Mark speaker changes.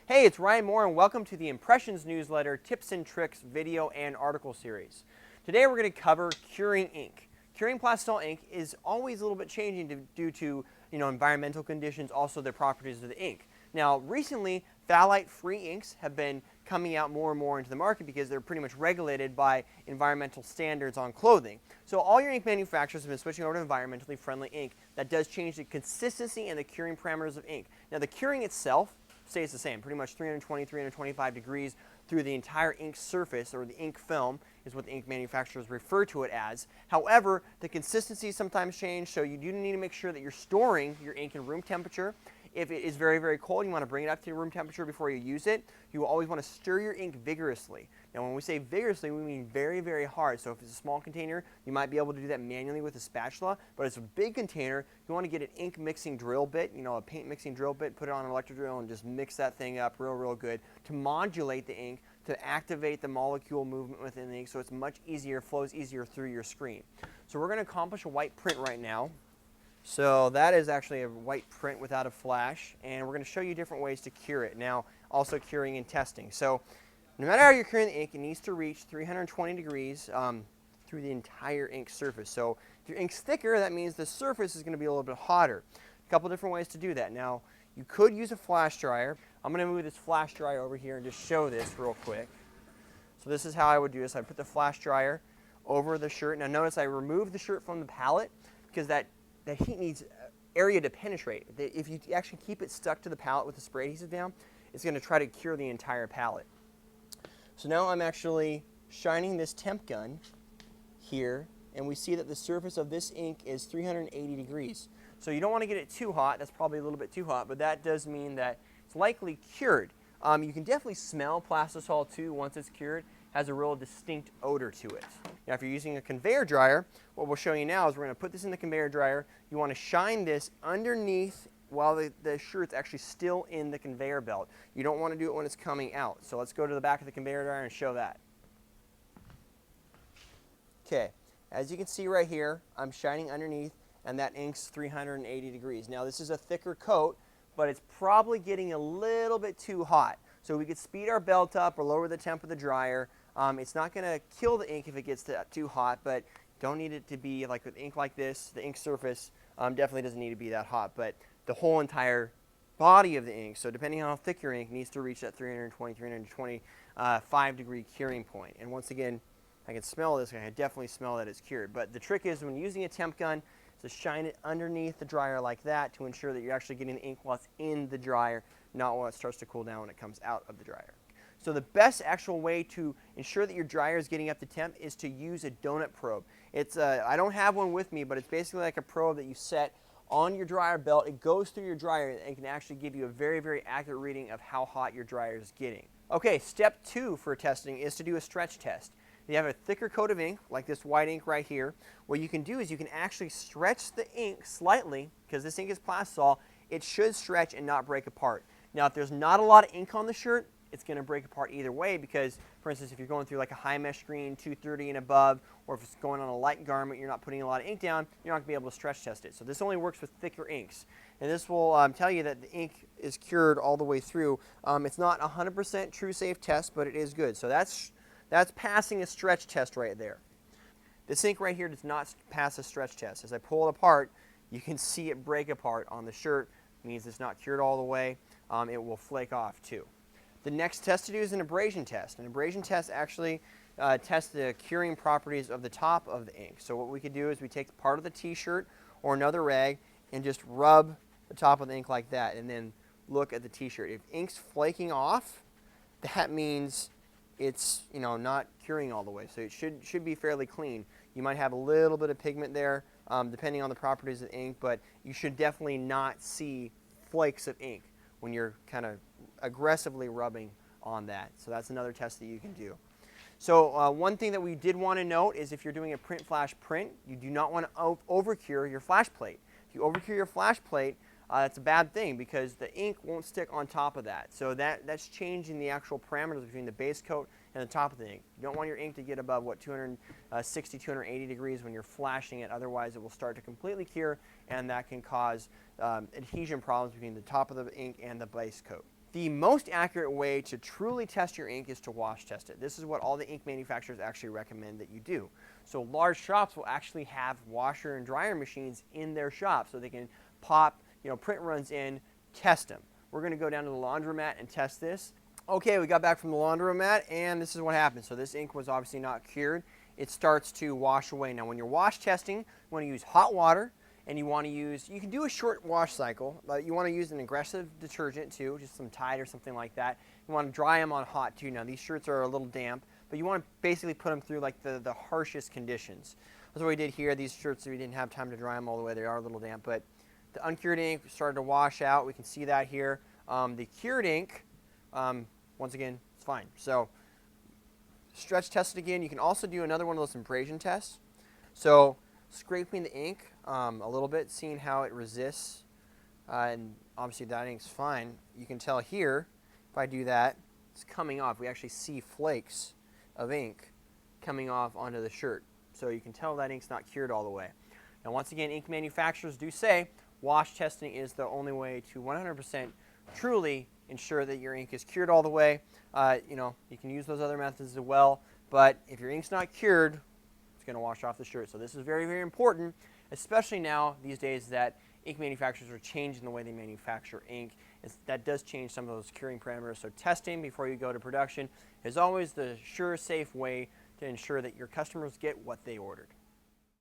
Speaker 1: Hey, it's Ryan Moore, and welcome to the Impressions newsletter, tips and tricks, video, and article series. Today we're going to cover curing ink. Curing plastisol ink is always a little bit changing due to environmental conditions, also the properties of the ink. Now, recently, phthalate-free inks have been coming out more and more into the market because they're pretty much regulated by environmental standards on clothing. So all your ink manufacturers have been switching over to environmentally friendly ink. That does change the consistency and the curing parameters of ink. Now, the curing itself stays the same, pretty much 320, 325 degrees through the entire ink surface, or the ink film is what the ink manufacturers refer to it as. However, the consistency sometimes change, so you do need to make sure that you're storing your ink in room temperature. If it is very, very cold, you want to bring it up to room temperature before you use it. You will always want to stir your ink vigorously. Now, when we say vigorously, we mean very, very hard. So if it's a small container, you might be able to do that manually with a spatula. But if it's a big container, you want to get an ink mixing drill bit, a paint mixing drill bit, put it on an electric drill and just mix that thing up real, real good to modulate the ink, to activate the molecule movement within the ink so it's much easier, flows easier through your screen. So we're going to accomplish a white print right now. So that is actually a white print without a flash, and we're going to show you different ways to cure it. Now, also curing and testing. So no matter how you're curing the ink, it needs to reach 320 degrees through the entire ink surface. So if your ink's thicker, that means the surface is going to be a little bit hotter. A couple different ways to do that. Now, you could use a flash dryer. I'm going to move this flash dryer over here and just show this real quick. So this is how I would do this. I put the flash dryer over the shirt. Now notice I removed the shirt from the palette because that heat needs area to penetrate. If you actually keep it stuck to the palette with the spray adhesive down, it's going to try to cure the entire palette. So now I'm actually shining this temp gun here, and we see that the surface of this ink is 380 degrees. So you don't want to get it too hot. That's probably a little bit too hot, but that does mean that it's likely cured. You can definitely smell plastisol too once it's cured. Has a real distinct odor to it. Now, if you're using a conveyor dryer, what we'll show you now is we're going to put this in the conveyor dryer. You want to shine this underneath while the shirt's actually still in the conveyor belt. You don't want to do it when it's coming out. So let's go to the back of the conveyor dryer and show that. Okay, as you can see right here, I'm shining underneath, and that ink's 380 degrees. Now, this is a thicker coat, but it's probably getting a little bit too hot. So we could speed our belt up or lower the temp of the dryer. It's not going to kill the ink if it gets too hot, but don't need it to be like with ink like this. The ink surface definitely doesn't need to be that hot, but the whole entire body of the ink, so depending on how thick your ink, needs to reach that 320, 325 degree curing point. And once again, I can smell this. I can definitely smell that it's cured. But the trick is when using a temp gun, to shine it underneath the dryer like that to ensure that you're actually getting the ink while it's in the dryer, not while it starts to cool down when it comes out of the dryer. So the best actual way to ensure that your dryer is getting up to temp is to use a donut probe. I don't have one with me, but it's basically like a probe that you set on your dryer belt. It goes through your dryer and can actually give you a very, very accurate reading of how hot your dryer is getting. Okay, step 2 for testing is to do a stretch test. You have a thicker coat of ink, like this white ink right here. What you can do is you can actually stretch the ink slightly, because this ink is plastisol. It should stretch and not break apart. Now, if there's not a lot of ink on the shirt, it's going to break apart either way because, for instance, if you're going through like a high mesh screen, 230 and above, or if it's going on a light garment, you're not putting a lot of ink down, you're not going to be able to stretch test it. So this only works with thicker inks. And this will tell you that the ink is cured all the way through. It's not 100% true safe test, but it is good. So that's passing a stretch test right there. This ink right here does not pass a stretch test. As I pull it apart, you can see it break apart on the shirt. It means it's not cured all the way. It will flake off too. The next test to do is an abrasion test. An abrasion test actually tests the curing properties of the top of the ink. So what we could do is we take part of the t-shirt or another rag and just rub the top of the ink like that and then look at the t-shirt. If ink's flaking off, that means it's not curing all the way. So it should be fairly clean. You might have a little bit of pigment there depending on the properties of the ink, but you should definitely not see flakes of ink when you're kind of aggressively rubbing on that. So that's another test that you can do. So one thing that we did want to note is if you're doing a print flash print, you do not want to overcure your flash plate. If you overcure your flash plate, that's a bad thing because the ink won't stick on top of that. So that's changing the actual parameters between the base coat and the top of the ink. You don't want your ink to get above, 260, 280 degrees when you're flashing it. Otherwise, it will start to completely cure, and that can cause adhesion problems between the top of the ink and the base coat. The most accurate way to truly test your ink is to wash test it. This is what all the ink manufacturers actually recommend that you do. So large shops will actually have washer and dryer machines in their shop so they can pop, print runs in, test them. We're going to go down to the laundromat and test this. Okay, we got back from the laundromat and this is what happened. So this ink was obviously not cured. It starts to wash away. Now when you're wash testing, you want to use hot water. And you want to use, you can do a short wash cycle, but you want to use an aggressive detergent too, just some Tide or something like that. You want to dry them on hot too. Now these shirts are a little damp, but you want to basically put them through like the harshest conditions. That's what we did here. These shirts, we didn't have time to dry them all the way. They are a little damp, but the uncured ink started to wash out. We can see that here. The cured ink, once again, it's fine. So stretch test it again. You can also do another one of those abrasion tests. So scraping the ink a little bit, seeing how it resists, and obviously that ink's fine. You can tell here, if I do that, it's coming off. We actually see flakes of ink coming off onto the shirt. So you can tell that ink's not cured all the way. Now once again, ink manufacturers do say wash testing is the only way to 100% truly ensure that your ink is cured all the way. You can use those other methods as well, but if your ink's not cured, it's going to wash off the shirt. So this is very, very important, especially now these days that ink manufacturers are changing the way they manufacture ink. That does change some of those curing parameters. So testing before you go to production is always the sure, safe way to ensure that your customers get what they ordered.